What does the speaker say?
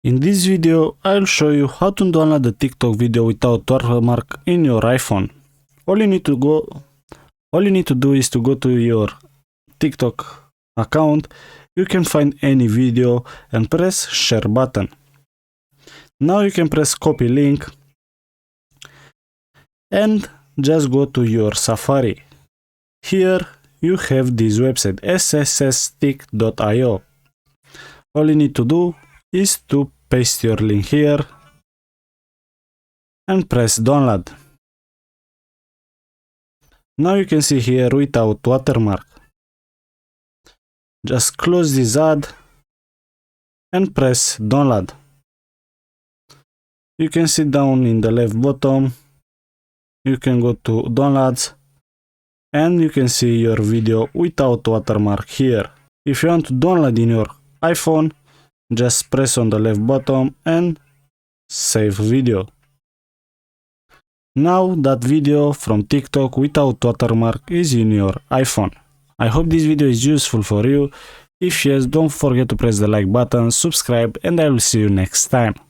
In this video, I'll show you how to download the TikTok video without watermark in your iPhone. All you need to do is to go to your TikTok account. You can find any video and press share button. Now you can press copy link and just go to your Safari. Here you have this website sssstick.io. All you need to do is to paste your link here and press download. Now you can see here without watermark. Just close this ad and press download. You can see down in the left bottom, you can go to downloads and you can see your video without watermark here. If you want to download in your iPhone, just press on the left bottom and save video. Now that video from TikTok without watermark is in your iPhone. I hope this video is useful for you. If yes, don't forget to press the like button, subscribe, and I will see you next time.